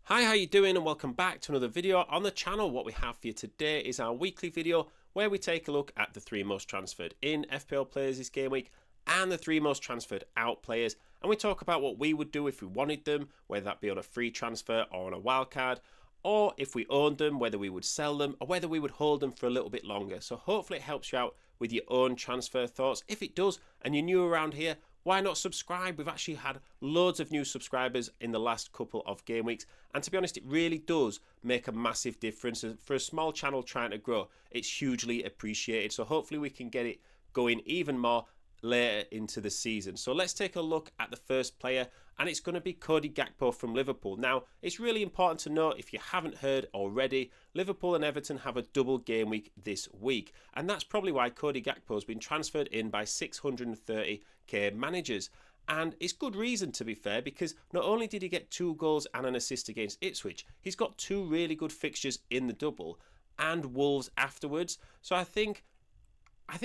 Hi, how you doing, and welcome back to another video on the channel. What we have for you today is our weekly video where we take a look at the three most transferred in FPL players this game week and the three most transferred out players, and we talk about what we would do if we wanted them, whether that be on a free transfer or on a wildcard, or if we owned them, whether we would sell them or whether we would hold them for a little bit longer. So hopefully it helps you out with your own transfer thoughts. If it does and you're new around here, why not subscribe? We've actually had loads of new subscribers in the last couple of game weeks, and to be honest, it really does make a massive difference. For a small channel trying to grow, it's hugely appreciated. So hopefully we can get it going even more later into the season. So let's take a look at the first player, and it's going to be Cody Gakpo from Liverpool. Now, it's really important to note, if you haven't heard already, Liverpool and Everton have a double game week this week, and that's probably why Cody Gakpo has been transferred in by 630k managers. And it's good reason, to be fair, because not only did he get 2 goals and an assist against Ipswich, he's got 2 really good fixtures in the double and Wolves afterwards. So I think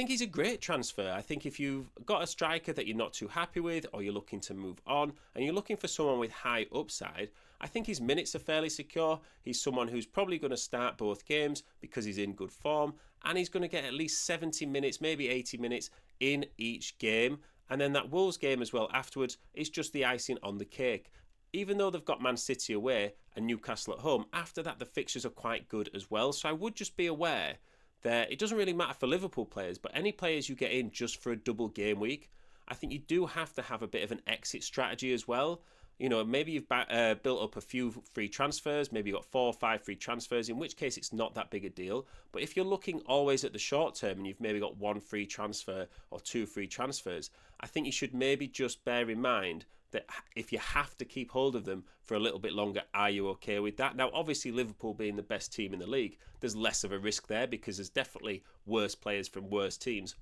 he's a great transfer. I think if you've got a striker that you're not too happy with, or you're looking to move on and you're looking for someone with high upside, I think his minutes are fairly secure. He's someone who's probably going to start both games because he's in good form, and he's going to get at least 70 minutes, maybe 80 minutes in each game. And then that Wolves game as well afterwards is just the icing on the cake. Even though they've got Man City away and Newcastle at home, after that the fixtures are quite good as well. So I would just be aware that it doesn't really matter for Liverpool players, but any players you get in just for a double game week, I think you do have to have a bit of an exit strategy as well. You know, maybe you've built up a few free transfers, maybe you've got 4 or 5 free transfers, in which case it's not that big a deal. But if you're looking always at the short term and you've maybe got 1 free transfer or 2 free transfers, I think you should maybe just bear in mind that if you have to keep hold of them for a little bit longer, are you okay with that? Now, obviously, Liverpool being the best team in the league, there's less of a risk there because there's definitely worse players from worse teams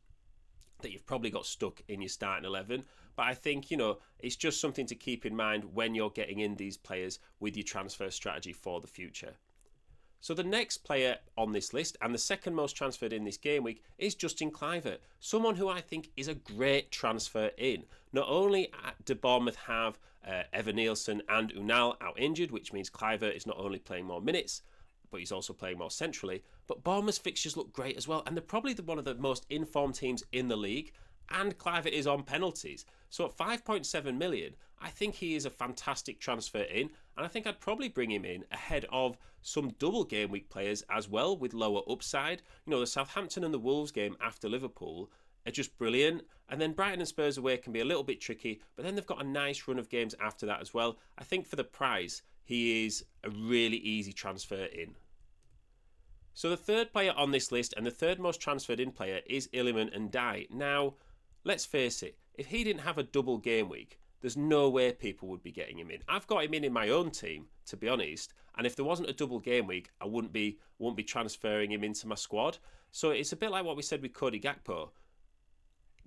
that you've probably got stuck in your starting 11. But I think, it's just something to keep in mind when you're getting in these players with your transfer strategy for the future. So the next player on this list, and the second most transferred in this game week, is Justin Kluivert, someone who I think is a great transfer in. Not only do Bournemouth have Evan Nielsen and Unal out injured, which means Kluivert is not only playing more minutes, but he's also playing more centrally, but Bournemouth's fixtures look great as well, and they're probably one of the most informed teams in the league, and Kluivert is on penalties. So at 5.7 million, I think he is a fantastic transfer in, and I think I'd probably bring him in ahead of some double game week players as well with lower upside. The Southampton and the Wolves game after Liverpool are just brilliant, and then Brighton and Spurs away can be a little bit tricky, but then they've got a nice run of games after that as well. I think for the price, he is a really easy transfer in. So the third player on this list, and the third most transferred in player, is Iliman Ndiaye. Now, let's face it, if he didn't have a double game week, there's no way people would be getting him in. I've got him in my own team, to be honest, and if there wasn't a double game week, I wouldn't be transferring him into my squad. So it's a bit like what we said with Cody Gakpo.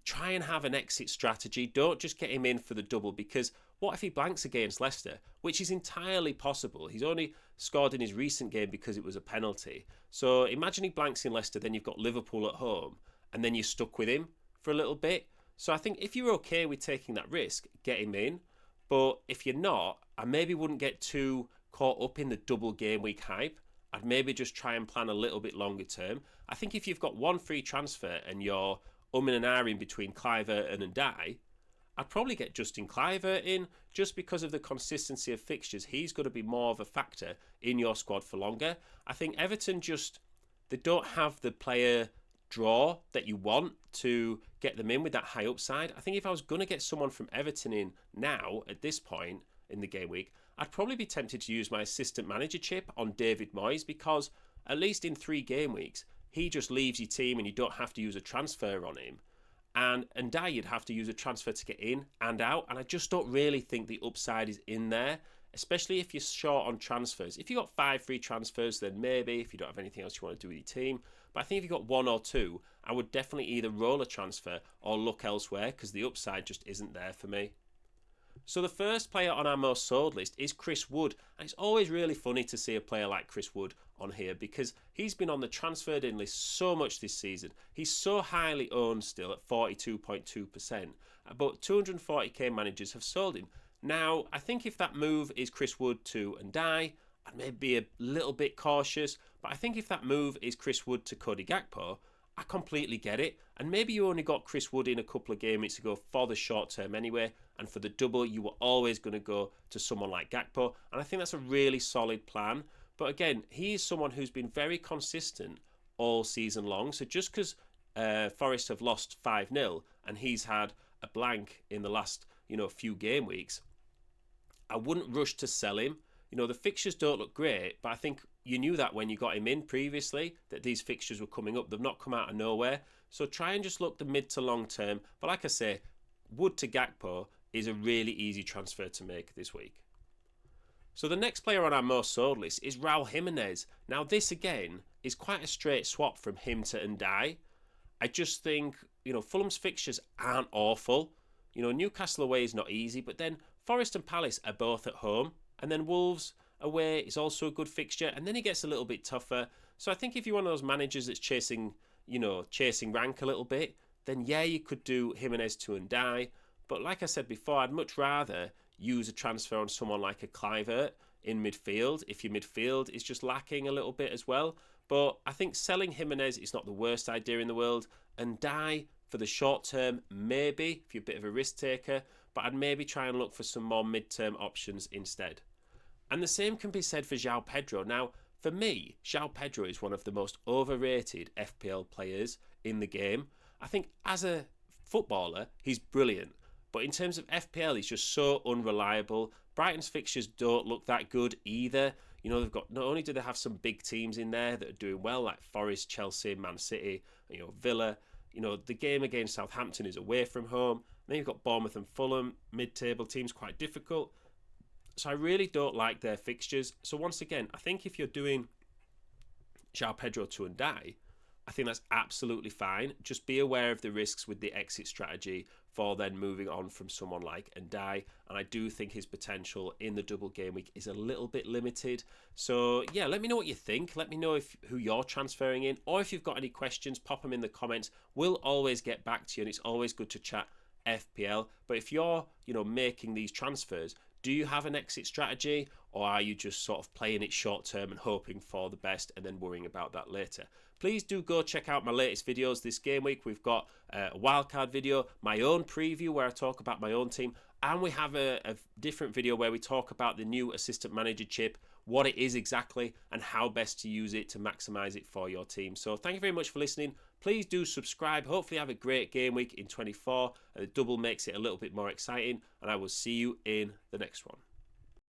Try and have an exit strategy. Don't just get him in for the double, because what if he blanks against Leicester, which is entirely possible. He's only scored in his recent game because it was a penalty. So imagine he blanks in Leicester, then you've got Liverpool at home, and then you're stuck with him for a little bit. So I think if you're okay with taking that risk, get him in. But if you're not, I maybe wouldn't get too caught up in the double game week hype. I'd maybe just try and plan a little bit longer term. I think if you've got 1 free transfer and you're and ahhing between Kluivert and Ndiaye, I'd probably get Justin Kluivert in just because of the consistency of fixtures. He's going to be more of a factor in your squad for longer. I think Everton they don't have the player draw that you want to get them in with that high upside. I think if I was going to get someone from Everton in now at this point in the game week, I'd probably be tempted to use my assistant manager chip on David Moyes, because at least in 3 game weeks, he just leaves your team and you don't have to use a transfer on him. And Ndiaye, you'd have to use a transfer to get in and out. And I just don't really think the upside is in there, especially if you're short on transfers. If you've got 5 free transfers, then maybe, if you don't have anything else you want to do with your team. But I think if you've got 1 or 2, I would definitely either roll a transfer or look elsewhere, because the upside just isn't there for me. So the first player on our most sold list is Chris Wood, and it's always really funny to see a player like Chris Wood on here, because he's been on the transferred in list so much this season. He's so highly owned still at 42.2%, but 240k managers have sold him. Now, I think if that move is Chris Wood to Ndai, I'd maybe be a little bit cautious. But I think if that move is Chris Wood to Cody Gakpo, I completely get it. And maybe you only got Chris Wood in a couple of game weeks ago for the short term anyway. And for the double, you were always going to go to someone like Gakpo. And I think that's a really solid plan. But again, he is someone who's been very consistent all season long. So just because Forest have lost 5-0 and he's had a blank in the last few game weeks, I wouldn't rush to sell him. The fixtures don't look great, but I think you knew that when you got him in previously, that these fixtures were coming up. They've not come out of nowhere. So try and just look the mid to long term. But like I say, Wood to Gakpo is a really easy transfer to make this week. So the next player on our most sold list is Raul Jimenez. Now this again is quite a straight swap from him to Ndai. I just think, Fulham's fixtures aren't awful. Newcastle away is not easy, but then Forest and Palace are both at home. And then Wolves away is also a good fixture. And then it gets a little bit tougher. So I think if you're one of those managers that's chasing rank a little bit, then yeah, you could do Jimenez to Ndai. But like I said before, I'd much rather use a transfer on someone like a Kluivert in midfield if your midfield is just lacking a little bit as well. But I think selling Jimenez is not the worst idea in the world. Ndai for the short term, maybe, if you're a bit of a risk taker. But I'd maybe try and look for some more mid-term options instead. And the same can be said for João Pedro. Now, for me, João Pedro is one of the most overrated FPL players in the game. I think as a footballer, he's brilliant. But in terms of FPL, he's just so unreliable. Brighton's fixtures don't look that good either. They've got, not only do they have some big teams in there that are doing well, like Forest, Chelsea, Man City, Villa. The game against Southampton is away from home. And then you've got Bournemouth and Fulham, mid-table teams, quite difficult. So I really don't like their fixtures. So once again, I think if you're doing João Pedro to Ndai, I think that's absolutely fine. Just be aware of the risks with the exit strategy for then moving on from someone like Ndai. And I do think his potential in the double game week is a little bit limited. So yeah, let me know what you think. Let me know who you're transferring in, or if you've got any questions, pop them in the comments. We'll always get back to you, and it's always good to chat FPL. But if you're making these transfers, do you have an exit strategy, or are you just sort of playing it short term and hoping for the best and then worrying about that later? Please do go check out my latest videos this game week. We've got a wildcard video, my own preview where I talk about my own team, and we have a different video where we talk about the new assistant manager chip, what it is exactly, and how best to use it to maximize it for your team. So thank you very much for listening. Please do subscribe. Hopefully have a great game week in 24. The double makes it a little bit more exciting, and I will see you in the next one.